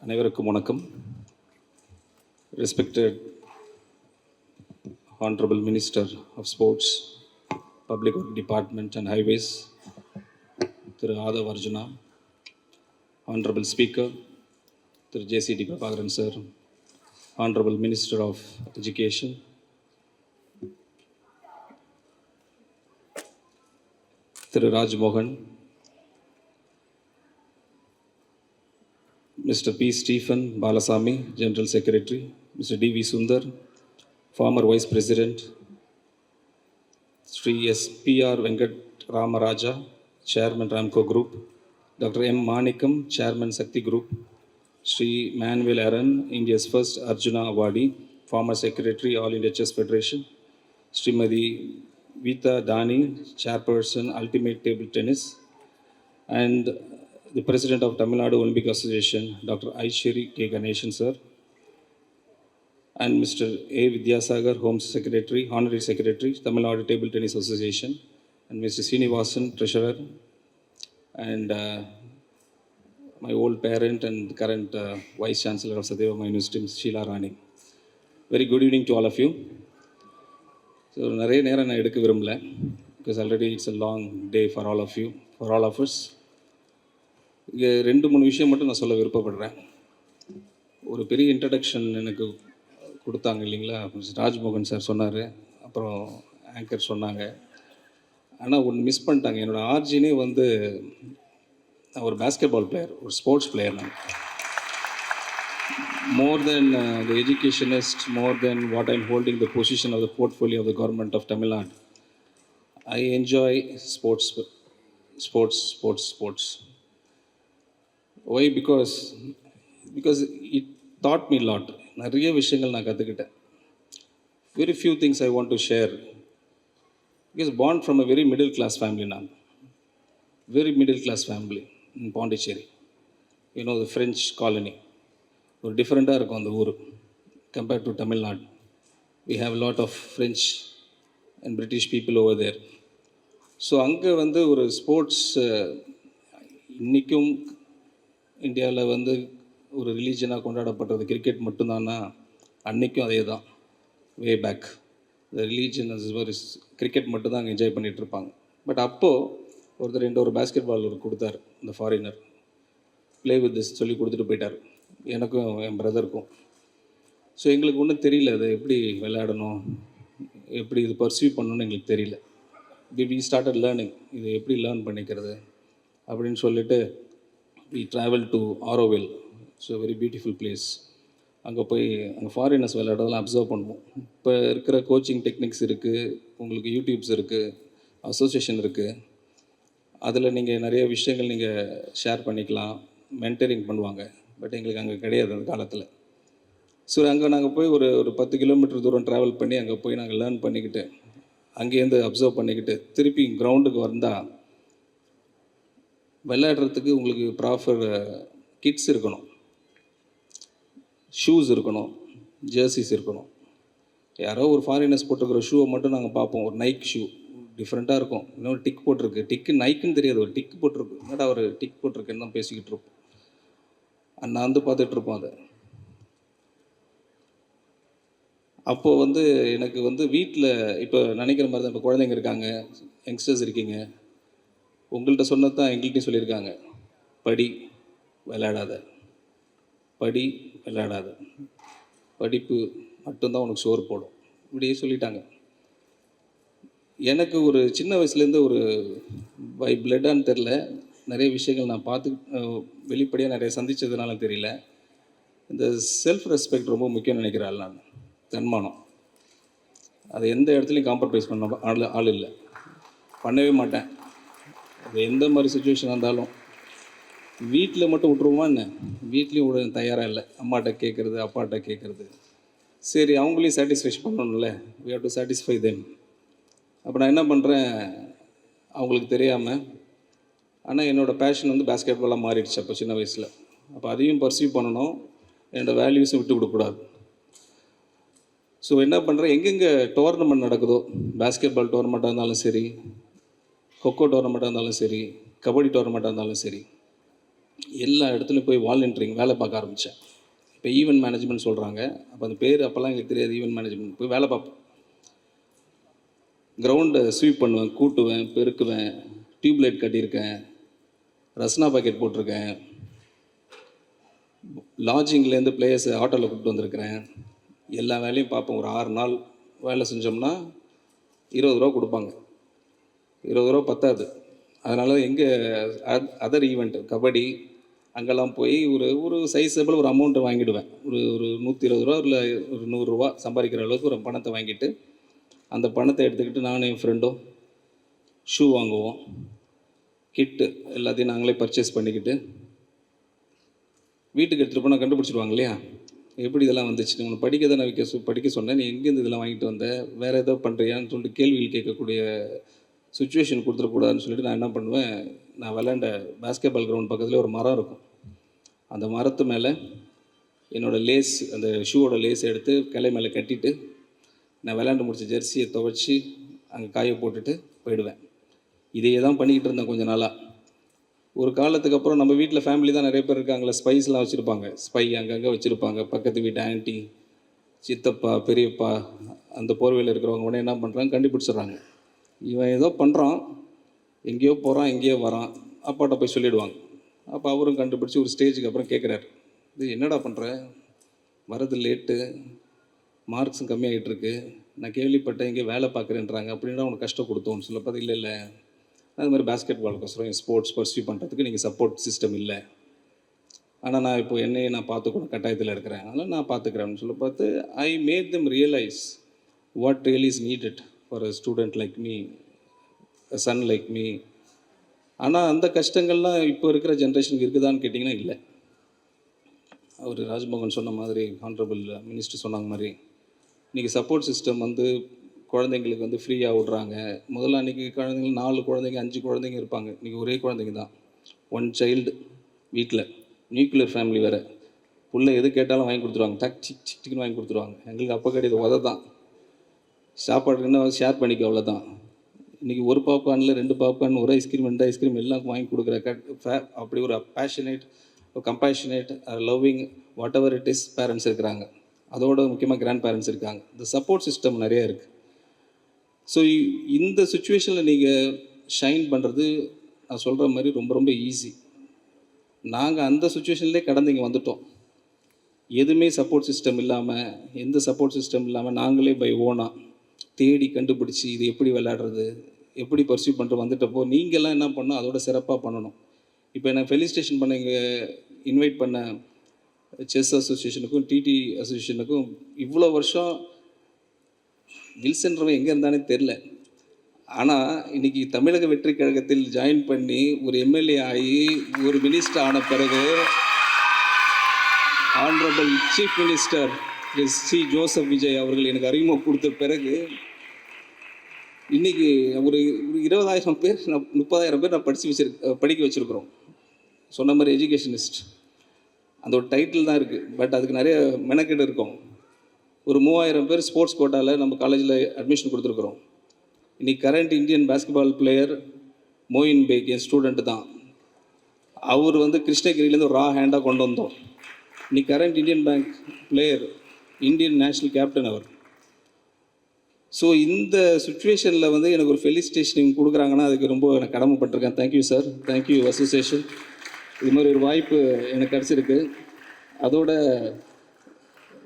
அனைவருக்கும் வணக்கம். Respected Honorable Minister of Sports, Public Works Department and Highways, Thiru Adav Arjuna, Honorable Speaker, Thiru JCD Prabhakaran Sir, Honorable Minister of Education, Thiru Raj Mohan, Mr. P. Stephen Balasamy, General Secretary, Mr. D. V. Sundar, former Vice President, Sri S. P. R. Venkat Ramaraja, Chairman Ramco Group, Dr. M. Manikam, Chairman Sakti Group, Sri Manuel Aran, India's first Arjuna Awardee, former Secretary, All India Chess Federation, Srimati Vita Dani, Chairperson, Ultimate Table Tennis, and the President of Tamil Nadu Olympic Association, Dr. Aishiri K. Ganeshan Sir, and Mr. A. Vidyasagar, Home Secretary, Honorary Secretary, Tamil Nadu Table Tennis Association, and Mr. Srinivasan, Treasurer, and my old parent and current Vice Chancellor of Satyabama University, Ms. Sheila Rani. Very good evening to all of you. So, நிறைய நேரம் நான் எடுக்க விரும்பல, because already it's a long day for all of you, for all of us. இங்கே 2-3 விஷயம் மட்டும் நான் சொல்ல விருப்பப்படுறேன். ஒரு பெரிய இன்ட்ரடக்ஷன் எனக்கு கொடுத்தாங்க இல்லைங்களா, ராஜ்மோகன் சார் சொன்னார், அப்புறம் ஆங்கர் சொன்னாங்க. ஆனால் ஒன்று மிஸ் பண்ணிட்டாங்க. என்னோடய ஆர்ஜினே வந்து நான் ஒரு பேஸ்கெட்பால் பிளேயர், ஒரு ஸ்போர்ட்ஸ் பிளேயர். நான் more than the educationist, more than what I'm holding the position of the portfolio of the government of Tamil Nadu, I enjoy sports. Why? Because it taught me a lot. நிறைய விஷயங்கள் நான் கற்றுக்கிட்டேன். Very few things I want to share. Because born from a very middle class family now. Very middle class family in Pondicherry. You know, the French colony. ஒரு டிஃப்ரெண்ட்டாக இருக்கும் அந்த ஊர் compared to Tamil Nadu. We have a lot of French and British people over there. So அங்கே வந்து ஒரு sports இன்றைக்கும் இந்தியாவில் வந்து ஒரு ரிலீஜனாக கொண்டாடப்படுறது கிரிக்கெட் மட்டும்தானா? அன்றைக்கும் அதே தான். Way back the religion cricket மட்டும்தான் அங்கே என்ஜாய் பண்ணிகிட்ருப்பாங்க. பட் அப்போது ஒருத்தர் ஒரு பேஸ்கெட் பால் கொடுத்தார், இந்த ஃபாரினர். ப்ளே வித் திஸ் சொல்லி கொடுத்துட்டு போயிட்டார், எனக்கும் என் பிரதருக்கும். ஸோ எங்களுக்கு ஒன்றும் தெரியல, அதை எப்படி விளையாடணும், எப்படி இது பர்சீவ் பண்ணணும்னு எங்களுக்கு தெரியல. வி ஸ்டார்டட் லேர்னிங், இது எப்படி லேர்ன் பண்ணிக்கிறது அப்படின்னு சொல்லிட்டு we travel to Auroville. So very beautiful place. அங்கே போய் அங்கே ஃபாரினர்ஸ் விளையாடுறதெல்லாம் அப்சர்வ் பண்ணுவோம். இப்போ இருக்கிற கோச்சிங் டெக்னிக்ஸ் இருக்குது, உங்களுக்கு யூடியூப்ஸ் இருக்குது, அசோசியேஷன் இருக்குது. அதில் நீங்கள் நிறைய விஷயங்கள் நீங்கள் ஷேர் பண்ணிக்கலாம், மென்டரிங் பண்ணுவாங்க. பட் எங்களுக்கு அங்கே கிடையாது அந்த காலத்தில். ஸோ அங்கே நாங்கள் போய் ஒரு 10 கிலோமீட்டர் தூரம் ட்ராவல் பண்ணி அங்கே போய் நாங்கள் லேர்ன் பண்ணிக்கிட்டு, அங்கேருந்து அப்சர்வ் பண்ணிக்கிட்டு திருப்பி கிரவுண்டுக்கு வந்தால் விளையாடுறதுக்கு உங்களுக்கு ப்ராப்பர் கிட்ஸ் இருக்கணும், ஷூஸ் இருக்கணும், ஜெர்சிஸ் இருக்கணும். யாரோ ஒரு ஃபாரினர்ஸ் போட்டிருக்கிற ஷூவை மட்டும் நாங்கள் பார்ப்போம். ஒரு நைக் ஷூ டிஃப்ரெண்ட்டாக இருக்கும், இன்னொரு டிக் போட்டிருக்கு. டிக்கு நைக்குன்னு தெரியாது, ஒரு டிக் போட்டிருக்கு. என்னடா ஒரு டிக் போட்டிருக்குன்னு தான் பேசிக்கிட்டு இருப்போம். நான் வந்து பார்த்துட்ருப்போம் அதை. அப்போது வந்து எனக்கு வந்து வீட்டில் இப்போ நினைக்கிற மாதிரி தான், இப்போ குழந்தைங்க இருக்காங்க, யங்ஸ்டர்ஸ் இருக்கீங்க, உங்கள்கிட்ட சொன்னது தான் எங்கள்கிட்டையும் சொல்லியிருக்காங்க. படி, விளையாடாத, படி, விளையாடாத, படிப்பு மட்டும்தான் உனக்கு சோறு போடும், இப்படியே சொல்லிட்டாங்க. எனக்கு ஒரு சின்ன வயசுலேருந்து ஒரு பை பிளட்டான்னு தெரில, நிறைய விஷயங்கள் நான் பார்த்து வெளிப்படையாக நிறைய சந்தித்ததுனால தெரியல, இந்த செல்ஃப் ரெஸ்பெக்ட் ரொம்ப முக்கியம்னு நினைக்கிறேன். நான் தன்மானம், அதை எந்த இடத்துலையும் காம்ப்ரமைஸ் பண்ண ஆள் இல்லை, பண்ணவே மாட்டேன். அது எந்த மாதிரி சுச்சுவேஷனாக இருந்தாலும். வீட்டில் மட்டும் விட்ருவோமா என்ன? வீட்லேயும் விட தயாராக இல்லை. அம்மாட்ட கேட்குறது, அப்பாட்ட கேட்குறது. சரி, அவங்களையும் சாட்டிஸ்ஃபேக்ஷன் பண்ணணும்ல, we have to satisfy them. அப்போ நான் என்ன பண்ணுறேன், அவங்களுக்கு தெரியாமல். ஆனால் என்னோடய பேஷன் வந்து பேஸ்கெட் பாலாக மாறிடுச்சு அப்போ சின்ன வயசில். அப்போ அதையும் பர்சீவ் பண்ணணும், என்னோடய வேல்யூஸும் விட்டு கொடுக்கக்கூடாது. ஸோ என்ன பண்ணுறேன், எங்கெங்கே டோர்னமெண்ட் நடக்குதோ, பேஸ்கெட் பால் டோர்னமெண்ட்டாக இருந்தாலும் சரி, கொக்கோ டோர்னமெண்ட்டாக இருந்தாலும் சரி, கபடி டோர்னமெண்ட்டாக இருந்தாலும் சரி, எல்லா இடத்துலையும் போய் வாலண்டியரிங் வேலை பார்க்க ஆரம்பித்தேன். இப்போ ஈவெண்ட் மேனேஜ்மெண்ட் சொல்கிறாங்க. அப்போ அந்த பேர் அப்போல்லாம் எங்களுக்கு தெரியாது. ஈவெண்ட் மேனேஜ்மெண்ட் போய் வேலை பார்ப்பேன். கிரவுண்டை ஸ்வீப் பண்ணுவேன், கூட்டுவேன், பெருக்குவேன், டியூப்லைட் கட்டியிருக்கேன், ரஸ்னா பாக்கெட் போட்டிருக்கேன், லாட்ஜிங்லேருந்து பிளேயர்ஸை ஆட்டோவில் கூப்பிட்டு வந்திருக்கிறேன். எல்லா வேலையும் பார்ப்போம். ஒரு 6 நாள் வேலை செஞ்சோம்னா 20 ரூபா கொடுப்பாங்க. 20 ரூபா பத்தாது. அதனால் எங்கே அதர் ஈவெண்ட் கபடி அங்கெல்லாம் போய் ஒரு சைஸபிள் ஒரு அமௌண்ட்டை வாங்கிடுவேன். ஒரு 120 ரூபா இல்லை ஒரு 100 ரூபா சம்பாதிக்கிற அளவுக்கு ஒரு பணத்தை வாங்கிட்டு அந்த பணத்தை எடுத்துக்கிட்டு நானும் என் ஃப்ரெண்டும் ஷூ வாங்குவோம், கிட்டு எல்லாத்தையும் நாங்களே பர்ச்சேஸ் பண்ணிக்கிட்டு வீட்டுக்கு எடுத்துகிட்டு போனால் கண்டுபிடிச்சிடுவாங்க இல்லையா, எப்படி இதெல்லாம் வந்துச்சு, உன்னை படிக்க தான் நான் படிக்க சொன்னேன், நீ எங்கேருந்து இதெல்லாம் வாங்கிட்டு வந்த, வேறு ஏதோ பண்ணுறியான்னு சொல்லிட்டு கேள்விகள் கேட்கக்கூடிய சுச்சுவேஷன் கொடுத்துடக்கூடாதுன்னு சொல்லிட்டு நான் என்ன பண்ணுவேன், நான் விளையாண்ட பாஸ்கெட்பால் கிரவுண்ட் பக்கத்தில் ஒரு மரம் இருக்கும். அந்த மரத்து மேலே என்னோடய லேஸ், அந்த ஷூவோட லேஸ் எடுத்து கிளை மேலே கட்டிட்டு நான் விளையாண்டு முடிச்ச ஜெர்சியை துவைச்சி அங்கே காய போட்டுட்டு போயிடுவேன். இதையே தான் பண்ணிக்கிட்டு இருந்தேன் கொஞ்சம் நாளாக. ஒரு காலத்துக்கு அப்புறம் நம்ம வீட்டில் ஃபேமிலி தான் நிறைய பேர் இருக்காங்களே, ஸ்பைஸ்லாம் வச்சுருப்பாங்க, ஸ்பை அங்கங்கே வச்சுருப்பாங்க. பக்கத்து வீட்டு ஆன்ட்டி, சித்தப்பா, பெரியப்பா, அந்த போர்வையில் இருக்கிறவங்க உடனே என்ன பண்ணுறாங்க, கண்டுபிடிச்சிட்றாங்க. இவன் ஏதோ பண்ணுறான், எங்கேயோ போகிறான், எங்கேயோ வரான், அப்பாட்ட போய் சொல்லிவிடுவாங்க. அப்போ அவரும் கண்டுபிடிச்சி ஒரு ஸ்டேஜுக்கு அப்புறம் கேட்குறாரு, இது என்னடா பண்ணுற, வரது லேட்டு, மார்க்ஸும் கம்மியாகிட்டுருக்கு, நான் கேள்விப்பட்டேன் எங்கேயோ வேலை பார்க்குறேன்றாங்க, அப்படின்னா உனக்கு கஷ்டம் கொடுத்தோன்னு சொல்ல பார்த்து, இல்லை அது மாதிரி பாஸ்கெட்பாலுக்கோசரம் ஸ்போர்ட்ஸ் பர்சியூ பண்ணுறதுக்கு நீங்கள் சப்போர்ட் சிஸ்டம் இல்லை, ஆனால் நான் இப்போ என்னையே நான் பார்த்துக்கணும் கட்டாயத்தில் இருக்கிறேன், அதனால் நான் பார்த்துக்கிறேன்னு சொல்ல பார்த்து I made them realise what really is needed for a student like me, a Sun like me. ஆனால் அந்த கஷ்டங்கள்லாம் இப்போ இருக்கிற ஜென்ரேஷனுக்கு இருக்குதான்னு கேட்டிங்கன்னா இல்லை. அவர் ராஜ்மோகன் சொன்ன மாதிரி, ஹானரபிள் மினிஸ்டர் சொன்னாங்க மாதிரி, இன்றைக்கி சப்போர்ட் சிஸ்டம் வந்து குழந்தைங்களுக்கு வந்து ஃப்ரீயாக விட்றாங்க. முதல்ல அன்றைக்கி குழந்தைங்க 4 குழந்தைங்க 5 குழந்தைங்க இருப்பாங்க, இன்றைக்கி ஒரே குழந்தைங்க தான், 1 சைல்டு வீட்டில், நியூக்ளியர் ஃபேமிலி வேறு. புள்ள எது கேட்டாலும் வாங்கி கொடுத்துருவாங்க, டக் சிக் சிக்குன்னு வாங்கி கொடுத்துருவாங்க. எங்களுக்கு அப்போ கிடையாது, உத தான், சாப்பாடுக்குன்னா ஷேர் பண்ணிக்க, அவ்வளோதான். இன்றைக்கி ஒரு பாப்கார்னில் 2 பாப்கார்ன், ஒரு ஐஸ்கிரீம் 2 ஐஸ்கிரீம் எல்லாம் வாங்கி கொடுக்குற அப்படி ஒரு passionate, compassionate, loving, what ever it his parents இருக்கிறாங்க. அதோட முக்கியமாக கிராண்ட் பேரண்ட்ஸ் இருக்காங்க. இந்த சப்போர்ட் சிஸ்டம் நிறைய இருக்குது. ஸோ இந்த சுச்சுவேஷனில் நீங்கள் ஷைன் பண்ணுறது நான் சொல்கிற மாதிரி ரொம்ப ரொம்ப ஈஸி. நாங்கள் அந்த சுச்சுவேஷன்லேயே கடந்து இங்கே வந்துட்டோம். எதுவுமே சப்போர்ட் சிஸ்டம் இல்லாமல், எந்த சப்போர்ட் சிஸ்டம் இல்லாமல் நாங்களே பை ஓனாக தேடி கண்டுபிடிச்சி இது எப்படி விளையாடுறது, எப்படி பர்சியூ பண்ணிட்டு வந்துட்டப்போ நீங்கள்லாம் என்ன பண்ணணும், அதோட சிறப்பாக பண்ணணும். இப்போ என்னை ஃபெலிசிட்டேஷன் பண்ண இங்கே இன்வைட் பண்ண செஸ் அசோசியேஷனுக்கும் டிடி அசோசியேஷனுக்கும் இவ்வளோ வருஷம் வில்சன்றவன் எங்கே இருந்தானே தெரில. ஆனால் இன்றைக்கி தமிழக வெற்றி கழகத்தில் ஜாயின் பண்ணி ஒரு எம்எல்ஏ ஆகி ஒரு மினிஸ்டர் ஆன பிறகு, honourable chief minister C Joseph Vijay அவர்கள் எனக்கு அறிமுகம் கொடுத்த பிறகு இன்றைக்கி ஒரு 20,000 பேர், 30,000 பேர் நான் படிக்க வச்சுருக்குறோம். சொன்ன மாதிரி எஜுகேஷனிஸ்ட் அந்த ஒரு டைட்டில் தான் இருக்குது. பட் அதுக்கு நிறைய மெனக்கெடு இருக்கும். ஒரு 3,000 பேர் ஸ்போர்ட்ஸ் கோட்டாவில் நம்ம காலேஜில் அட்மிஷன் கொடுத்துருக்குறோம். இன்றைக்கி current Indian basketball player Moin Baig என் ஸ்டூடெண்ட்டு தான். அவர் வந்து கிருஷ்ணகிரியிலேருந்து ஒரு ரா ஹேண்டாக கொண்டு வந்தோம். இன்றைக்கி current Indian bank player, Indian national captain அவர். ஸோ இந்த சுச்சுவேஷனில் வந்து எனக்கு ஒரு ஃபெலிசிட்டேஷன் கொடுக்குறாங்கன்னா அதுக்கு ரொம்ப எனக்கு கடமைப்பட்டிருக்கேன். Thank you sir, thank you association. இது மாதிரி ஒரு வாய்ப்பு எனக்கு கிடச்சிருக்கு. அதோட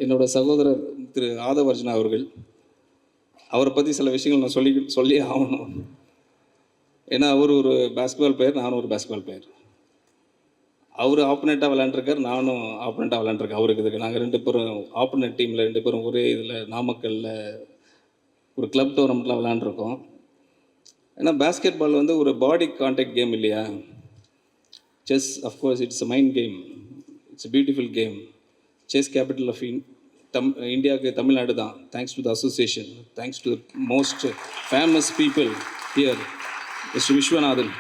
என்னோடய சகோதரர் திரு ஆதவர்ஜுனா அவர்கள், அவரை பற்றி சில விஷயங்கள் நான் சொல்லி ஆகணும். ஏன்னா அவர் ஒரு பாஸ்கெட்பால் பிளேயர், நானும் ஒரு பாஸ்கெட்பால் பிளேயர். அவர் ஆப்போனண்ட்டாக விளையாண்டுருக்கார், நானும் ஆப்போனண்ட்டாக விளையாண்டுருக்கேன். அவருக்கு இதுக்கு நாங்கள் 2 பேரும் ஆப்போனண்ட் டீமில் 2 பேரும் ஒரே இதில் நாமக்கல்லில் ஒரு கிளப் டோர்னமெண்ட்டில் விளையாண்டுருக்கோம். ஏன்னா பாஸ்கெட்பால் வந்து ஒரு பாடி கான்டாக்ட் கேம் இல்லையா. Chess of course it's a mind game, it's a beautiful game. Chess capital of இந்தியாவுக்கு தமிழ்நாடு தான். Thanks to the association, thanks to the most famous people here, mister Viswanathan.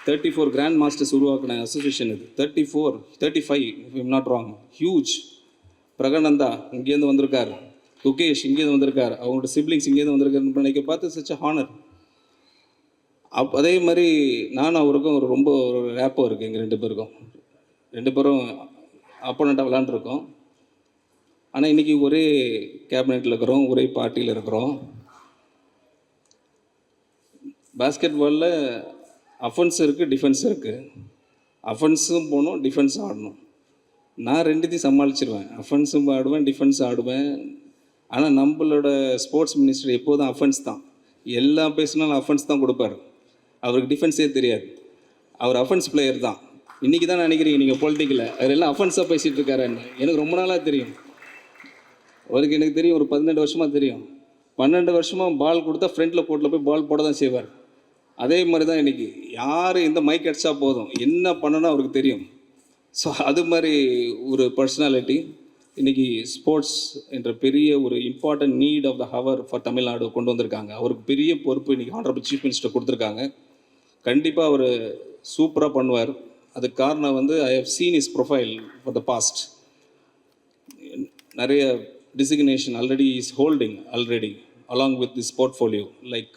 34 grandmasters உருவாக்கின association இது. 35 if I'm not wrong. Huge. Praggnanandhaa இங்கேருந்து வந்திருக்கார், குகேஷ் இங்கேருந்து வந்திருக்கார், அவங்களோட siblings இங்கேருந்து வந்திருக்காருன்னு நினைக்க பார்த்து சச் அ ஹானர். அதே மாதிரி நானும் அவருக்கும் ரொம்ப ஒரு ரேப்போ இருக்குது எங்கள் 2 பேருக்கும். 2 பேரும் ஆப்போனண்ட்டாக விளாண்டுருக்கோம். ஆனால் இன்றைக்கி ஒரே கேபினெட்டில் இருக்கிறோம், ஒரே பார்ட்டியில் இருக்கிறோம். பாஸ்கெட் பாலில் அஃபென்ஸ் இருக்குது, டிஃபென்ஸ் இருக்குது. அஃபென்ஸும் போகணும், டிஃபென்ஸும் ஆடணும். நான் 2த்தையும் சமாளிச்சிருவேன். அஃபென்ஸும் ஆடுவேன், டிஃபென்ஸ் ஆடுவேன். ஆனால் நம்மளோட ஸ்போர்ட்ஸ் மினிஸ்டர் எப்போதும் அஃபென்ஸ் தான். எல்லா பேசினாலும் அஃபென்ஸ் தான் கொடுப்பார். அவருக்கு டிஃபென்ஸே தெரியாது. அவர் அஃபென்ஸ் பிளேயர் தான். இன்றைக்கி தான் நினைக்கிறீங்க நீங்கள் பொலிட்டிக்கலில் அவரெல்லாம் அஃபென்ஸாக பேசிகிட்டு இருக்காருன்னு. எனக்கு ரொம்ப நாளாக தெரியும். அவருக்கு எனக்கு தெரியும், ஒரு 12 வருஷமாக தெரியும். 12 வருஷமாக பால் கொடுத்தா ஃப்ரண்ட்டில் கோர்ட்டில் போய் பால் போட தான் செய்வார். அதே மாதிரி தான் இன்றைக்கி யார் எந்த மைக் அடித்தா போதும், என்ன பண்ணணும் அவருக்கு தெரியும். ஸோ அது மாதிரி ஒரு பர்சனாலிட்டி இன்றைக்கி ஸ்போர்ட்ஸ் என்ற பெரிய ஒரு important need of the hour for Tamil Nadu கொண்டு வந்திருக்காங்க. அவருக்கு பெரிய பொறுப்பு இன்றைக்கி ஆனரபிள் சீஃப் மினிஸ்டர் கொடுத்துருக்காங்க. கண்டிப்பாக அவர் சூப்பராக பண்ணுவார். அதுக்கு காரணம் வந்து I have seen is profile for the past. நிறைய designation already is holding already along with this portfolio. Like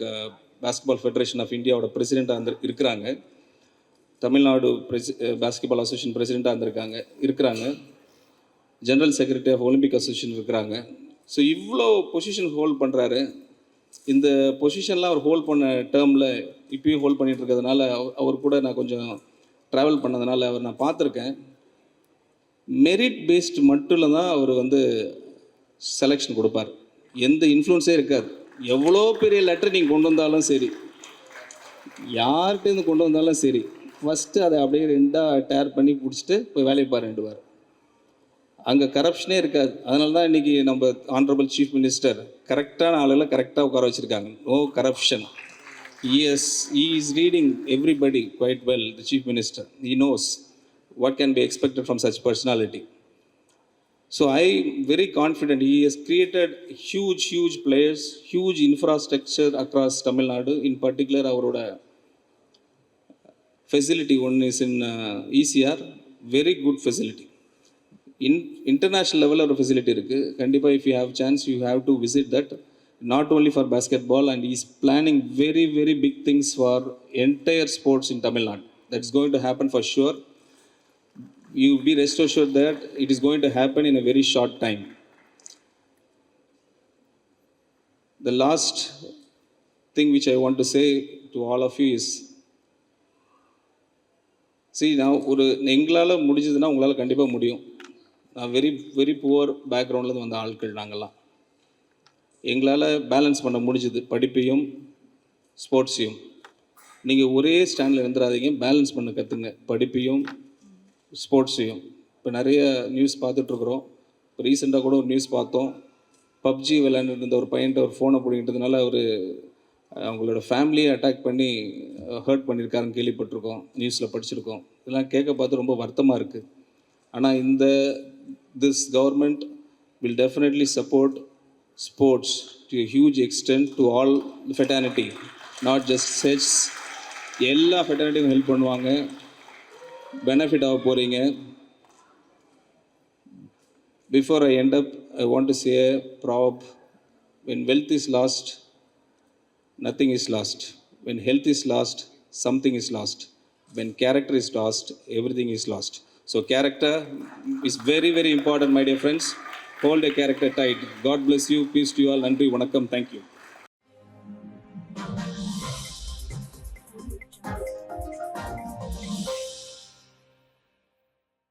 basketball federation of இந்தியாவோட பிரசிடெண்ட்டாக இருக்கிறாங்க. தமிழ்நாடு பாஸ்கெட்பால் அசோசியேஷன் பிரசிடெண்ட்டாக இருக்கிறாங்க. General secretary of Olympic association இருக்கிறாங்க. ஸோ இவ்வளோ பொசிஷன் ஹோல்ட் பண்ணுறாரு. இந்த பொசிஷன்லாம் அவர் ஹோல்ட் பண்ண டேர்மில் இப்போயும் ஹோல்ட் பண்ணிகிட்டு இருக்கிறதுனால அவர் கூட நான் கொஞ்சம் ட்ராவல் பண்ணதுனால அவர் நான் பார்த்துருக்கேன். மெரிட் பேஸ்டு மட்டும் தான் அவர் வந்து செலெக்ஷன் கொடுப்பார். எந்த இன்ஃப்ளூன்ஸே இருக்காது. எவ்வளோ பெரிய லெட்டர் நீங்கள் கொண்டு வந்தாலும் சரி, யார்கிட்டேருந்து கொண்டு வந்தாலும் சரி, ஃபஸ்ட்டு அதை அப்படியே 2ஆக டேர் பண்ணி பிடிச்சிட்டு போய் வேலையை பாருண்டுவார். அங்கே கரப்ஷனே இருக்காது. அதனால தான் இன்றைக்கி நம்ம ஆனரபிள் சீஃப் மினிஸ்டர் கரெக்டான ஆளுகளை கரெக்டாக உட்கார வச்சுருக்காங்க. No corruption. He is reading everybody quite well, the chief minister. He knows what can be expected from such personality. So I am very confident. He has created huge players, huge infrastructure across Tamil Nadu. In particular, our facility one is in ECR, very good facility. In international level of facility irukku. Kandipa if you have chance, you have to visit that. Not only for basketball, and he is planning very big things for entire sports in Tamil Nadu. That's going to happen for sure. You be rest assured that it is going to happen in a very short time. The last thing which I want to say to all of you is, see, now ஒரு எங்களால் முடிஞ்சதுன்னா உங்களால் கண்டிப்பாக முடியும். நான் very poor பேக்ரவுண்ட்லேருந்து வந்த ஆட்கள் நாங்கள்லாம். எங்களால் பேலன்ஸ் பண்ண முடிஞ்சுது படிப்பையும் ஸ்போர்ட்ஸையும். நீங்கள் ஒரே ஸ்டாண்டில் இருந்துடாதீங்க, பேலன்ஸ் பண்ண கற்றுங்க படிப்பையும் ஸ்போர்ட்ஸையும். இப்போ நிறைய நியூஸ் பார்த்துட்ருக்குறோம். இப்போ ரீசெண்டாக கூட ஒரு நியூஸ் பார்த்தோம். பப்ஜி விளையாண்டுட்டு இருந்த ஒரு பையன்ட்ட ஒரு ஃபோனை பிடிக்கிட்டதுனால அவங்களோட ஃபேமிலியை அட்டாக் பண்ணி ஹர்ட் பண்ணியிருக்காருன்னு கேள்விப்பட்டிருக்கோம், நியூஸில் படிச்சிருக்கோம். இதெல்லாம் கேட்க பார்த்து ரொம்ப வருத்தமாக இருக்குது. ஆனால் this government will definitely support sports to a huge extent to all the fraternity, not just sets. எல்லா fraternity ஹெல்ப் பண்ணுவாங்க, பெனிஃபிட் ஆக போகிறீங்க. Before I end up, I want to say a proverb: when wealth is lost, nothing is lost. When health is lost, something is lost. When character is lost, everything is lost. So character is very important, my dear friends. Hold a character tight. God bless you. Peace to you all. Nandri, vanakkam. Thank you.